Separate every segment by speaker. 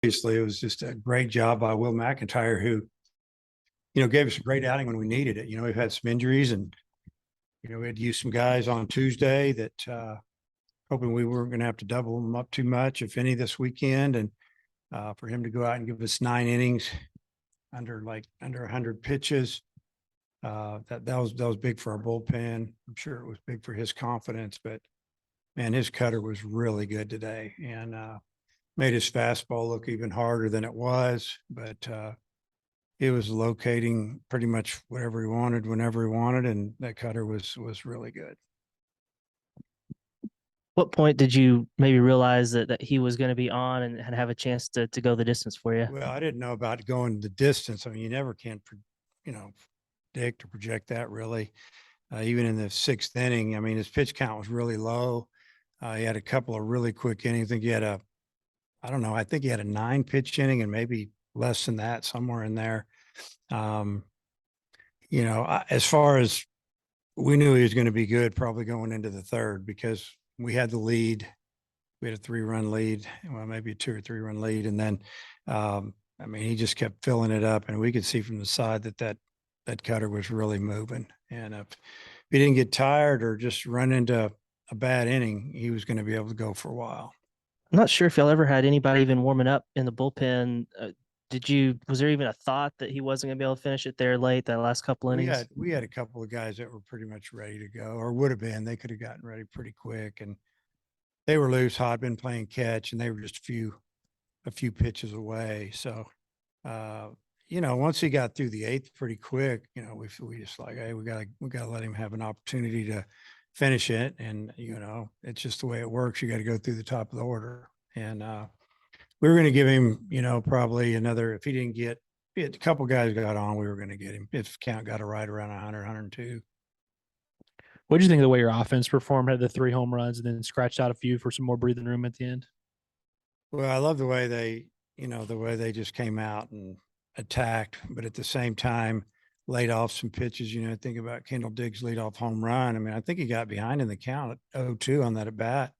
Speaker 1: Obviously, it was just a great job by Will McIntyre, who, gave us a great outing when we needed it. We've had some injuries and, we had used some guys on Tuesday that, hoping we weren't going to have to double them up too much, if any, this weekend. And for him to go out and give us 9 innings under 100 pitches, that was big for our bullpen. I'm sure it was big for his confidence, but man, his cutter was really good today and made his fastball look even harder than it was. But it was locating pretty much whatever he wanted, whenever he wanted, and that cutter was really good.
Speaker 2: What point did you maybe realize that he was going to be on and have a chance to go the distance for you?
Speaker 1: Well, I didn't know about going the distance. I mean, you never can, predict or project that really. Even in the sixth inning, I mean, his pitch count was really low. He had a couple of really quick innings. I think he had a 9-pitch inning and maybe less than that, somewhere in there. As far as we knew he was going to be good probably going into the third because we had the lead. We had a 3-run lead, well, maybe a 2 or 3-run lead. And then, he just kept filling it up, and we could see from the side that cutter was really moving. And if he didn't get tired or just run into a bad inning, he was going to be able to go for a while.
Speaker 2: I'm not sure if y'all ever had anybody even warming up in the bullpen. Was there even a thought that he wasn't going to be able to finish it there late, that last couple innings?
Speaker 1: We had a couple of guys that were pretty much ready to go, or would have been. They could have gotten ready pretty quick, and they were loose. Had been playing catch, and they were just a few pitches away. So, once he got through the eighth pretty quick, we just like, hey, we gotta let him have an opportunity to finish it. And, it's just the way it works. You got to go through the top of the order. And we were going to give him, probably another, if a couple guys got on, we were going to get him. If count got it right around 100, 102.
Speaker 3: What did you think of the way your offense performed? Had the 3 home runs and then scratched out a few for some more breathing room at the end?
Speaker 1: Well, I love the way they just came out and attacked, but at the same time laid off some pitches. Think about Kendall Diggs' leadoff home run. I mean, I think he got behind in the count at 0-2 on that at bat.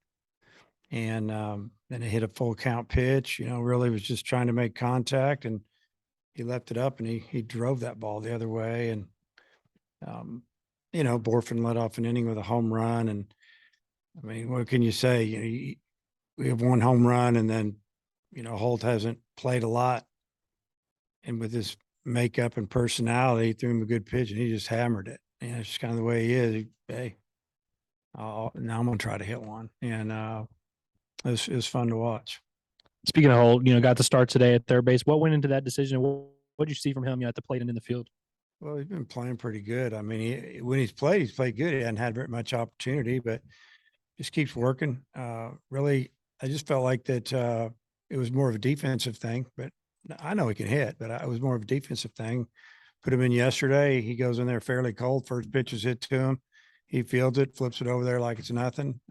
Speaker 1: And then it hit a full count pitch, really was just trying to make contact, and he left it up, and he drove that ball the other way. And, Borfin led off an inning with a home run. And I mean, what can you say? We have 1 home run, and then, Holt hasn't played a lot. And with his makeup and personality, he threw him a good pitch, and he just hammered it. And it's just kind of the way he is. Hey, now I'm going to try to hit one. And it was fun to watch.
Speaker 3: Speaking of Holt, got the start today at third base. What went into that decision? What did you see from him at the plate and in the field?
Speaker 1: Well, he's been playing pretty good. I mean, when he's played good. He hadn't had very much opportunity, but just keeps working. Really, I just felt like that it was more of a defensive thing, but I know he can hit, but it was more of a defensive thing. Put him in yesterday. He goes in there fairly cold. First pitch is hit to him. He fields it, flips it over there like it's nothing.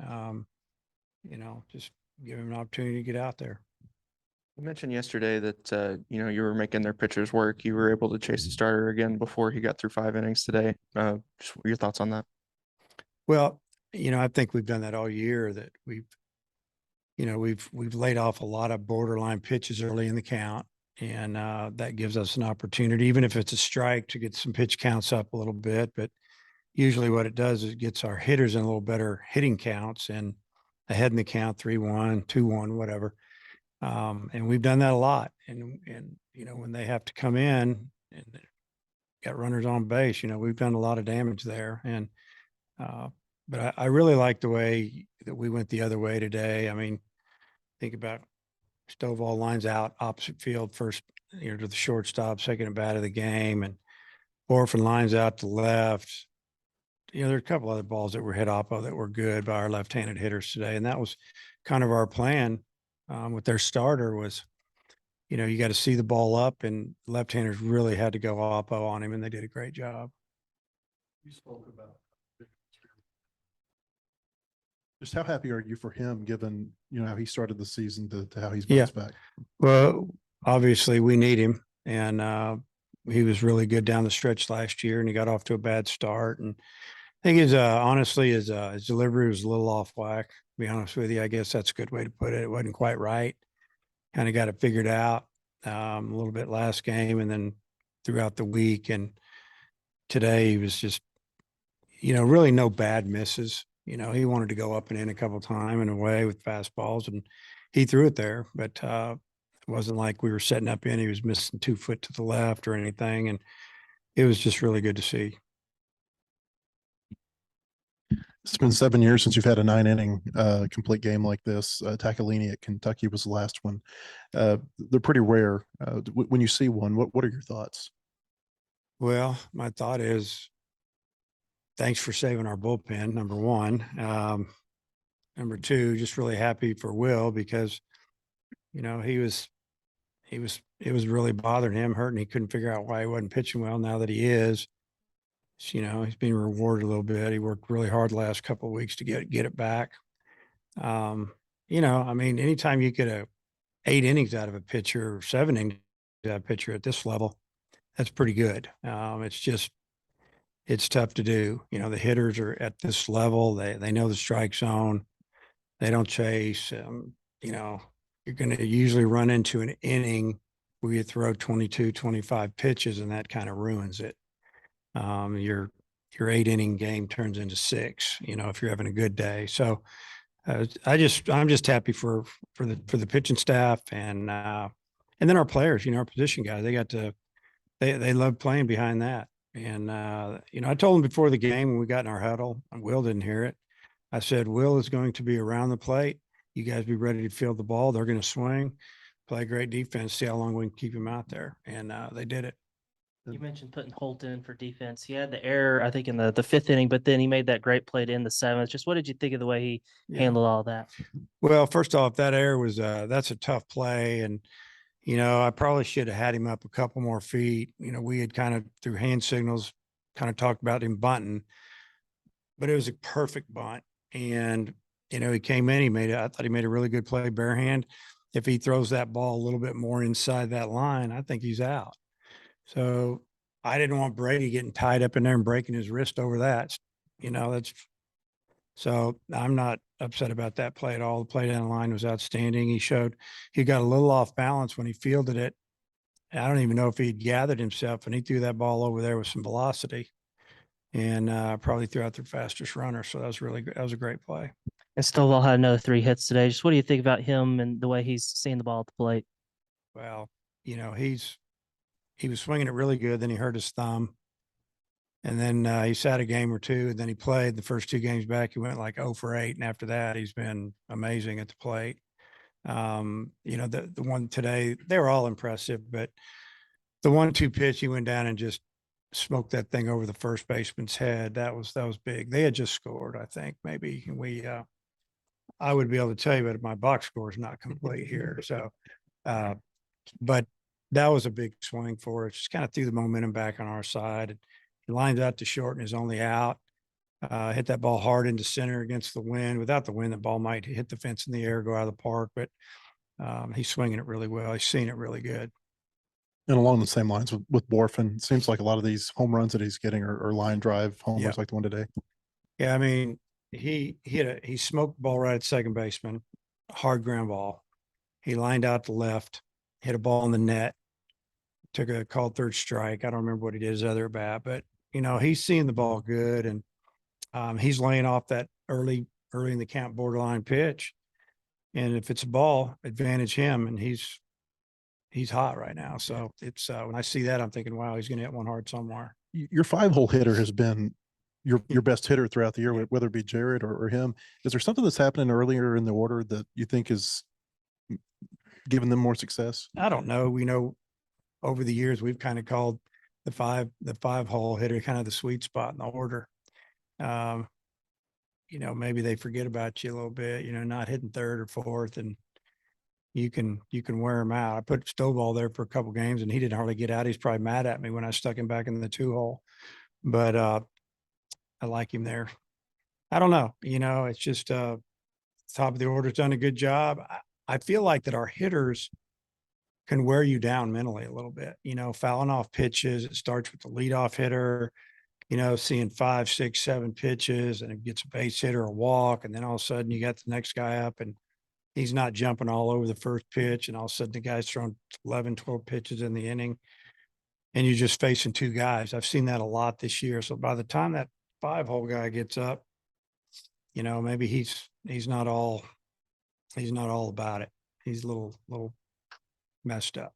Speaker 1: Just give him an opportunity to get out there.
Speaker 4: You mentioned yesterday that, you were making their pitchers work. You were able to chase the starter again before he got through 5 innings today. Just your thoughts on that?
Speaker 1: Well, I think we've done that all year, that we've laid off a lot of borderline pitches early in the count. And that gives us an opportunity, even if it's a strike, to get some pitch counts up a little bit. But usually what it does is it gets our hitters in a little better hitting counts and ahead in the count, 3-1, 2-1, whatever. And we've done that a lot. And when they have to come in and got runners on base, we've done a lot of damage there. And but I really like the way that we went the other way today. I mean, think about Stovall lines out opposite field first, to the shortstop, second at bat of the game, and Orphan lines out to left. There are a couple other balls that were hit oppo that were good by our left-handed hitters today, and that was kind of our plan with their starter. Was you got to see the ball up, and left-handers really had to go oppo on him, and they did a great job.
Speaker 5: You spoke about just how happy are you for him, given how he started the season to how he's bounced back?
Speaker 1: Well, obviously we need him, and he was really good down the stretch last year, and he got off to a bad start. And I think honestly his delivery was a little off whack. To be honest with you, I guess that's a good way to put it. It wasn't quite right. kind of got it figured out a little bit last game and then throughout the week. And today he was just, really no bad misses. He wanted to go up and in a couple times and away with fastballs, and he threw it there, but it wasn't like we were setting up in. He was missing 2 foot to the left or anything, and it was just really good to see.
Speaker 5: It's been 7 years since you've had a 9 inning complete game like this. Tacalini at Kentucky was the last one. They're pretty rare. When you see one, what are your thoughts?
Speaker 1: Well, my thought is thanks for saving our bullpen, number one. Number two, just really happy for Will because, it was really bothering him, hurting. He couldn't figure out why he wasn't pitching well. Now that he is, he's being rewarded a little bit. He worked really hard the last couple of weeks to get it back. Anytime you get 8 innings out of a pitcher or 7 innings out of a pitcher at this level, that's pretty good. It's tough to do. The hitters are at this level. They know the strike zone. They don't chase. You're going to usually run into an inning where you throw 22, 25 pitches, and that kind of ruins it. Your 8 inning game turns into 6, if you're having a good day. So I'm just happy for the pitching staff and then our players, our position guys, they love playing behind that. And, I told them before the game when we got in our huddle, and Will didn't hear it. I said, Will is going to be around the plate. You guys be ready to field the ball. They're going to swing, play great defense, see how long we can keep him out there. And they did it.
Speaker 2: You mentioned putting Holt in for defense. He had the error, I think, in the 5th inning, but then he made that great play to end the 7th. Just what did you think of the way he handled all that?
Speaker 1: Well, first off, that error was that's a tough play. And, I probably should have had him up a couple more feet. We had kind of through hand signals kind of talked about him bunting, but it was a perfect bunt. And, he came in, I thought he made a really good play bare hand. If he throws that ball a little bit more inside that line, I think he's out. So I didn't want Brady getting tied up in there and breaking his wrist over that. So I'm not upset about that play at all. The play down the line was outstanding. He got a little off balance when he fielded it. I don't even know if he'd gathered himself, and he threw that ball over there with some velocity and probably threw out their fastest runner. So that was a great play.
Speaker 2: And Stovall had another 3 hits today. Just what do you think about him and the way he's seeing the ball at the plate?
Speaker 1: Well, he was swinging it really good. Then he hurt his thumb. And then he sat a game or two, and then he played the first 2 games back. He went like 0 for 8. And after that, he's been amazing at the plate. The one today, they were all impressive, but the 1-2 pitch, he went down and just smoked that thing over the first baseman's head. That was big. They had just scored, I think. Maybe I would be able to tell you, but my box score is not complete here. So, but that was a big swing for us. Just kind of threw the momentum back on our side. He lined out to short and is only out. Hit that ball hard into center against the wind. Without the wind, the ball might hit the fence in the air, go out of the park. But he's swinging it really well. He's seen it really good.
Speaker 5: And along the same lines with Borfin, it seems like a lot of these home runs that he's getting are line drive homers like the one today.
Speaker 1: Yeah, I mean, he smoked the ball right at second baseman, hard ground ball. He lined out to left, hit a ball in the net, took a called third strike. I don't remember what he did his other at bat, but he's seeing the ball good, and he's laying off that early in the count borderline pitch. And if it's a ball, advantage him, and he's hot right now. So it's when I see that, I'm thinking, wow, he's going to hit one hard somewhere.
Speaker 5: Your 5-hole hitter has been your best hitter throughout the year, whether it be Jared or him. Is there something that's happening earlier in the order that you think is giving them more success?
Speaker 1: I don't know. We know over the years we've kind of called the 5-hole hitter kind of the sweet spot in the order. Maybe they forget about you a little bit, not hitting third or fourth, and you can wear him out. I put Stovall there for a couple games and he didn't hardly get out. He's probably mad at me when I stuck him back in the 2-hole, but I like him there. I don't know. It's just top of the order's done a good job. I feel like that our hitters can wear you down mentally a little bit, fouling off pitches. It starts with the leadoff hitter, seeing 5, 6, 7 pitches, and it gets a base hit or a walk. And then all of a sudden you got the next guy up and, he's not jumping all over the first pitch and all of a sudden the guy's throwing 11, 12 pitches in the inning. And you're just facing two guys. I've seen that a lot this year. So by the time that 5-hole guy gets up, you know, maybe he's not all about it. He's a little messed up.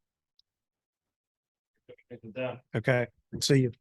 Speaker 1: Okay. See you.